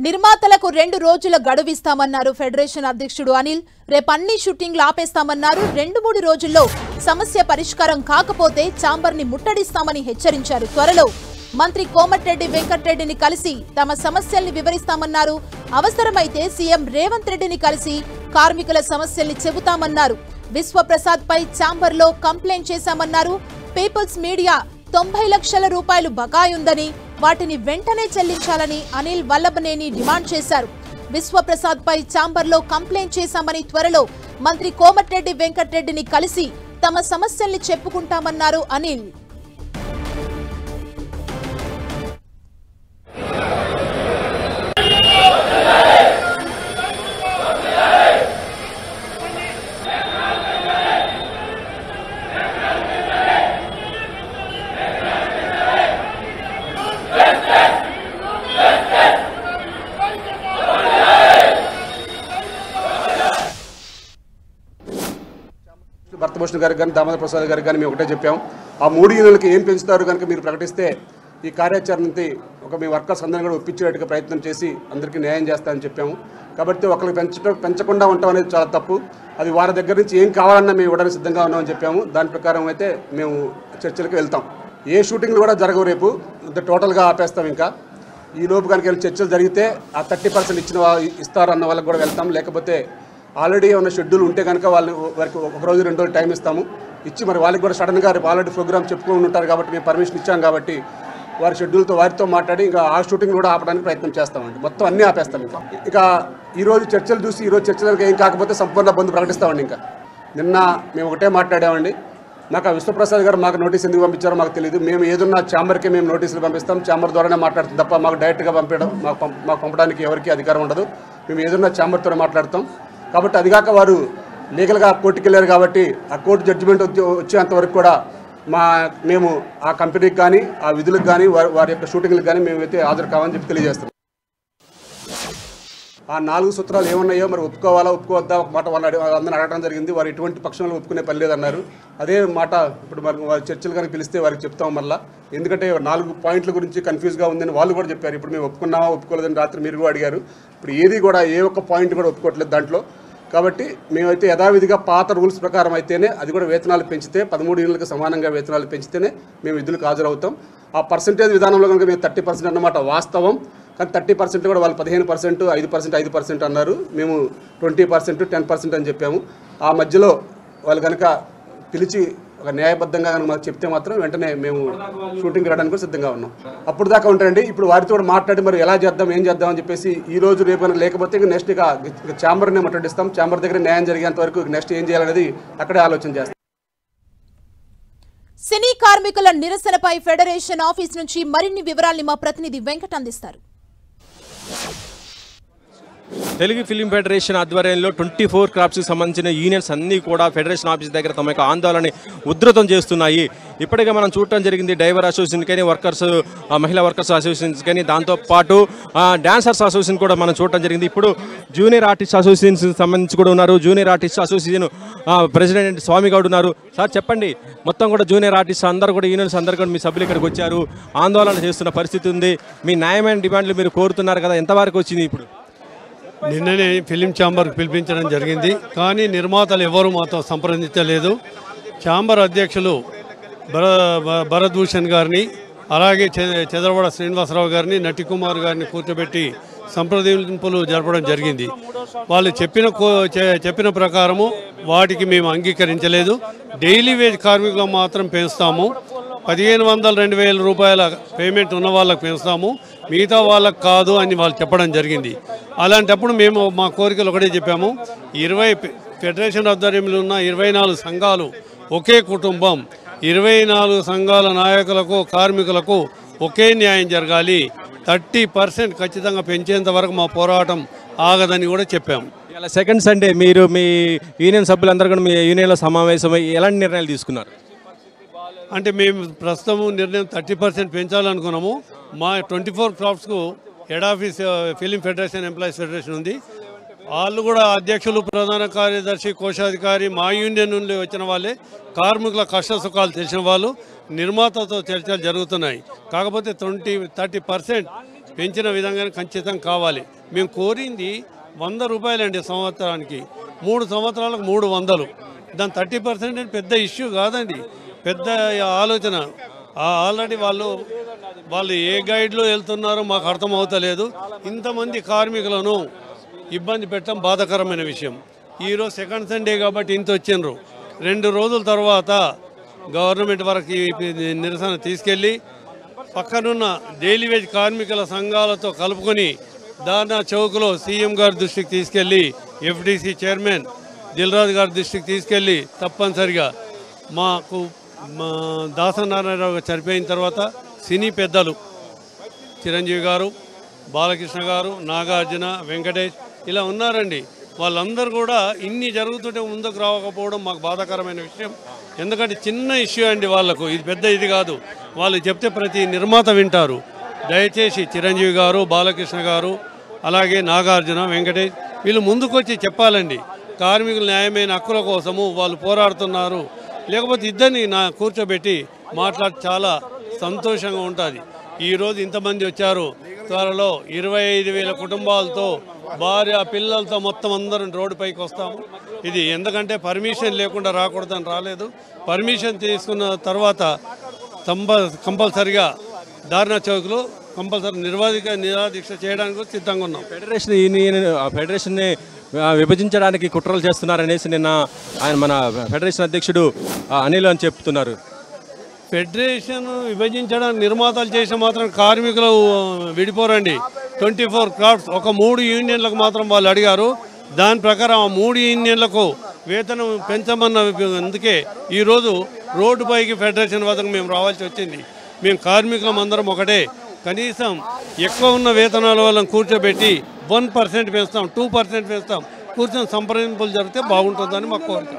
నిర్మాతలకు 2 రోజుల గడువిస్తామన్నారు ఫెడరేషన్ అధ్యక్షుడు అనిల్. రేపు అన్ని షూటింగ్లు ఆపేస్తామన్నారు. 2-3 రోజుల్లో సమస్య పరిష్కారం కాకపోతే ఛాంబర్ ని ముట్టడిస్తామని హెచ్చరించారు. త్వరలో మంత్రి కోమటిరెడ్డి వెంకటరెడ్డిని కలిసి తమ సమస్యల్ని వివరిస్తామన్నారు. అవసరమైతే సీఎం రేవంత్ రెడ్డిని కలిసి కార్మికుల సమస్యల్ని చెబుతామన్నారు. విశ్వప్రసాద్ పై ఛాంబర్ లో కంప్లైంట్ చేశామన్నారు. పీపుల్స్ మీడియా 90 లక్షల రూపాయలు బకాయి ఉందని వాటిని వెంటనే చెల్లించాలని అనిల్ వల్లభనేని డిమాండ్ చేశారు. విశ్వప్రసాద్ పై ఛాంబర్ లో కంప్లైంట్ చేశామని త్వరలో మంత్రి కోమటిరెడ్డి వెంకటరెడ్డిని కలిసి తమ సమస్యల్ని చెప్పుకుంటామన్నారు అనిల్. భర్తభూషణ్ గారికి కానీ దామోదర్ ప్రసాద్ గారికి కానీ మేము ఒకటే చెప్పాము. ఆ 3 యూనిట్లకి ఏం పెంచుతారు కనుక మీరు ప్రకటిస్తే ఈ కార్యాచరణకి మీ వర్కర్స్ అందరినీ కూడా ఒప్పించేట్టుగా ప్రయత్నం చేసి అందరికీ న్యాయం చేస్తామని చెప్పాము. కాబట్టి ఒకరికి పెంచకుండా ఉండటం అనేది చాలా తప్పు. అది వారి దగ్గర నుంచి ఏం కావాలన్నా మేము ఇవ్వడానికి సిద్ధంగా ఉన్నామని చెప్పాము. దాని ప్రకారం అయితే మేము చర్చలకు వెళ్తాం. ఏ షూటింగ్లు కూడా జరగవు. రేపు టోటల్గా ఆపేస్తాం. ఇంకా ఈ లోపు కనుక చర్చలు జరిగితే ఆ 30% ఇస్తారన్న వాళ్ళకి కూడా వెళ్తాం. లేకపోతే ఆల్రెడీ ఉన్న షెడ్యూల్ ఉంటే కనుక వారికి 1 రోజు 2 రోజులు టైం ఇస్తాము. ఇచ్చి మరి వాళ్ళకి కూడా సడన్గా రేపు ఆల్రెడీ ప్రోగ్రామ్ చెప్పుకొని ఉంటారు కాబట్టి మేము పర్మిషన్ ఇచ్చాం కాబట్టి వారి షెడ్యూల్తో వారితో మాట్లాడి ఇంకా ఆ షూటింగ్ కూడా ఆపడానికి ప్రయత్నం చేస్తామండి. మొత్తం అన్నీ ఆపేస్తాం. ఇంకా ఈరోజు చర్చలు చూసి ఈరోజు చర్చలకు ఏం కాకపోతే సంపూర్ణ బంద్ ప్రకటిస్తామండి. ఇంకా నిన్న మేము ఒకటే మాట్లాడామండి. నాకు ఆ విశ్వప్రసాద్ గారు మాకు నోటీస్ ఎందుకు పంపించారో మాకు తెలియదు. మేము ఏదన్నా ఛాంబర్కి మేము నోటీసులు పంపిస్తాం. ఛాంబర్ ద్వారానే మాట్లాడుతాం తప్ప మాకు డైరెక్ట్గా మాకు పంపడానికి ఎవరికి అధికారం ఉండదు. మేము ఏదన్నా ఛాంబర్తో మాట్లాడతాం. కాబట్టి అదిగాక వారు లీగల్గా కోర్టుకి వెళ్ళారు కాబట్టి ఆ కోర్టు జడ్జిమెంట్ వచ్చేంత వరకు కూడా మేము ఆ కంపెనీకి కానీ ఆ విధులకు కానీ వారి యొక్క షూటింగ్లకు కానీ మేమైతే హాజరు కావాలని చెప్పి తెలియజేస్తాం. ఆ 4 సూత్రాలు ఏమున్నాయో మరి ఒప్పుకోవాలా ఒప్పుకోవద్దా ఒక మాట అందరిని అడగడం జరిగింది. వారు ఎటువంటి పక్షంలో ఒప్పుకునే పని లేదన్నారు. అదే మాట ఇప్పుడు మరి వారి చర్చలు కానీ పిలిస్తే వారికి చెప్తాం మళ్ళీ. ఎందుకంటే 4 పాయింట్ల గురించి కన్ఫ్యూజ్గా ఉందని వాళ్ళు కూడా చెప్పారు. ఇప్పుడు మేము ఒప్పుకున్నామా ఒప్పుకోలేదని రాత్రి మీరు కూడా అడిగారు. ఇప్పుడు ఏది కూడా ఏ ఒక్క పాయింట్ కూడా ఒప్పుకోవట్లేదు దాంట్లో. కాబట్టి మేమైతే యథావిధిగా పాత రూల్స్ ప్రకారం అయితేనే అది కూడా వేతనాలు పెంచితే 13 యూనిట్లకు సమానంగా వేతనాలు పెంచితేనే మేము విధులకు హాజరవుతాం. ఆ పర్సెంటేజ్ విధానంలో కనుక మేము 30% అన్నమాట వాస్తవం. కానీ 30% కూడా వాళ్ళు 15%, 5% అన్నారు. మేము 20%, 10% అని చెప్పాము. ఆ మధ్యలో వాళ్ళు కనుక పిలిచి ఒక న్యాయబద్ధంగా కనుక మాకు చెప్తే మాత్రం వెంటనే మేము షూటింగ్ వెళ్ళడానికి కూడా సిద్ధంగా ఉన్నాం. అప్పుడు దాకా ఉంటాయండి. ఇప్పుడు వారితో కూడా మాట్లాడి మరి ఎలా చేద్దాం ఏం చేద్దాం అని చెప్పేసి ఈ రోజు రేపు లేకపోతే ఇక నెక్స్ట్ ఇక ఛాంబర్నే మాట్లాడిస్తాం. ఛాంబర్ దగ్గర న్యాయం జరిగేంత వరకు నెక్స్ట్ ఏం చేయాలనేది అక్కడే ఆలోచన చేస్తాం. సినీ కార్మికుల నిరసనపై ఫెడరేషన్ ఆఫీస్ నుంచి మరిన్ని వివరాల్ని మా ప్రతినిధి వెంకట్ అందిస్తారు. తెలుగు ఫిలిం ఫెడరేషన్ ఆధ్వర్యంలో 24 క్రాఫ్ట్స్కి సంబంధించిన యూనియన్స్ అన్నీ కూడా ఫెడరేషన్ ఆఫీస్ దగ్గర తమ యొక్క ఆందోళనని ఉధృతం చేస్తున్నాయి. ఇప్పటికే మనం చూడటం జరిగింది. డ్రైవర్ అసోసియేషన్ కానీ మహిళా వర్కర్స్ అసోసియేషన్స్ కానీ దాంతోపాటు డాన్సర్స్ అసోసియేషన్ కూడా మనం చూడటం జరిగింది. ఇప్పుడు జూనియర్ ఆర్టిస్ట్ అసోసియేషన్ సంబంధించి కూడా ఉన్నారు. జూనియర్ ఆర్టిస్ట్ అసోసియేషన్ ప్రెసిడెంట్ స్వామి గౌడ్ ఉన్నారు. సార్ చెప్పండి, మొత్తం కూడా జూనియర్ ఆర్టిస్ట్ అందరూ కూడా యూనియన్స్ అందరూ కూడా మీ సభ్యులు ఇక్కడికి వచ్చారు, ఆందోళన చేస్తున్న పరిస్థితి ఉంది. మీ న్యాయమైన డిమాండ్లు మీరు కోరుతున్నారు కదా, ఎంతవరకు వచ్చింది? ఇప్పుడు నిన్ననే ఫిలిం ఛాంబర్కి పిలిపించడం జరిగింది. కానీ నిర్మాతలు ఎవరు మాతో సంప్రదించలేదు. ఛాంబర్ అధ్యక్షులు భరద్భూషణ్ గారిని, అలాగే చంద్రవాడ శ్రీనివాసరావు గారిని, నటికుమార్ గారిని కూర్చోబెట్టి సంప్రదింపులు జరపడం జరిగింది. వాళ్ళు చెప్పిన ప్రకారము వాటికి మేము అంగీకరించలేదు. డైలీ వేజ్ కార్మికులు మాత్రం పెంచుతాము. 1500-2000 రూపాయల పేమెంట్ ఉన్న వాళ్ళకి పెంచుతాము, మిగతా వాళ్ళకు కాదు అని వాళ్ళు చెప్పడం జరిగింది. అలాంటప్పుడు మేము మా కోరికలు ఒకటే చెప్పాము. 20 ఫెడరేషన్ ఆధ్వర్యంలో ఉన్న 24 సంఘాలు ఒకే కుటుంబం, 24 సంఘాల నాయకులకు కార్మికులకు ఒకే న్యాయం జరగాలి. 30% ఖచ్చితంగా పెంచేంత వరకు మా పోరాటం ఆగదని కూడా చెప్పాము. ఇలా సెకండ్ సండే మీరు మీ యూనియన్ సభ్యులందరూ కూడా మీ యూనియన్లో సమావేశమై ఎలాంటి నిర్ణయాలు తీసుకున్నారు? అంటే మేము ప్రస్తుతం నిర్ణయం 30% పెంచాలనుకున్నాము. మా 24 క్రాఫ్ట్స్కు head office film federation employees federation ఉంది. వాళ్ళు కూడా అధ్యక్షులు, ప్రధాన కార్యదర్శి, కోశాధికారి మా యూనియన్ నుండి వచ్చిన వాళ్ళే. కార్మికుల కష్ట సుఖాలు తెలిసిన వాళ్ళు. నిర్మాతతో చర్చలు జరుగుతున్నాయి. కాకపోతే 30% పెంచిన విధంగానే ఖచ్చితంగా కావాలి. మేము కోరింది 100 రూపాయలండి సంవత్సరానికి, 3 సంవత్సరాలకు 300. దాని 30% పెద్ద ఇష్యూ కాదండి, పెద్ద ఆలోచన. ఆల్రెడీ వాళ్ళు ఏ గైడ్లో వెళ్తున్నారో మాకు అర్థమవుతలేదు. ఇంతమంది కార్మికులను ఇబ్బంది పెట్టడం బాధాకరమైన విషయం. ఈరోజు సెకండ్ సండే కాబట్టి ఇంత వచ్చిండ్రు. 2 రోజుల తర్వాత గవర్నమెంట్ వరకు నిరసన తీసుకెళ్ళి పక్కనున్న డైలీ వేజ్ కార్మికుల సంఘాలతో కలుపుకొని దానా చౌక్లో సీఎం గారి దృష్టికి తీసుకెళ్ళి, ఎఫ్డీసీ చైర్మన్ దిల్రాజు గారి దృష్టికి తీసుకెళ్ళి తప్పనిసరిగా మాకు దాసనారాయణరావు గారు చనిపోయిన తర్వాత సినీ పెద్దలు చిరంజీవి గారు, బాలకృష్ణ గారు, నాగార్జున, వెంకటేష్ ఇలా ఉన్నారండి. వాళ్ళందరూ కూడా ఇన్ని జరుగుతుంటే ముందుకు రాకపోవడం మాకు బాధాకరమైన విషయం. ఎందుకంటే చిన్న ఇష్యూ అండి వాళ్ళకు, ఇది పెద్ద ఇది కాదు. వాళ్ళు చెప్తే ప్రతి నిర్మాత వింటారు. దయచేసి చిరంజీవి గారు, బాలకృష్ణ గారు, అలాగే నాగార్జున, వెంకటేష్ వీళ్ళు ముందుకొచ్చి చెప్పాలండి. కార్మికుల న్యాయమైన హక్కుల కోసము వాళ్ళు పోరాడుతున్నారు. లేకపోతే ఇద్దరిని కూర్చోబెట్టి మాట్లాడి చాలా సంతోషంగా ఉంటుంది. ఈరోజు ఇంతమంది వచ్చారు. త్వరలో 25,000 కుటుంబాలతో భార్య పిల్లలతో మొత్తం అందరం రోడ్డుపైకి వస్తాము. ఇది ఎందుకంటే పర్మిషన్ లేకుండా రాకూడదని రాలేదు. పర్మిషన్ తీసుకున్న తర్వాత కంపల్సరిగా ధారణ చౌక్లో కంపల్సరీ నిరాదీక్ష చేయడానికి సిద్ధంగా ఉన్నాం. ఫెడరేషన్ని విభజించడానికి కుట్రలు చేస్తున్నారనేసి నిన్న మన ఫెడరేషన్ అధ్యక్షుడు అనిల్ అని చెప్తున్నారు. ఫెడరేషన్ విభజించడానికి నిర్మాతలు చేసిన మాత్రం కార్మికులు విడిపోరండి. 24 క్రాఫ్ట్స్ ఒక 3 యూనియన్లకు మాత్రం వాళ్ళు అడిగారు. దాని ప్రకారం ఆ 3 యూనియన్లకు వేతనం పెంచమన్న అందుకే ఈరోజు రోడ్డుపైకి ఫెడరేషన్ వద్దకు మేము రావాల్సి వచ్చింది. మేము కార్మికులం అందరం ఒకటే. కనీసం ఎక్కువ ఉన్న వేతనాల వల్ల కూర్చోబెట్టి 1% పెంచుతాం, 2% పెంచుతాం, కూర్చొని సంప్రదింపులు జరిగితే బాగుంటుందని మాకు కోరిక.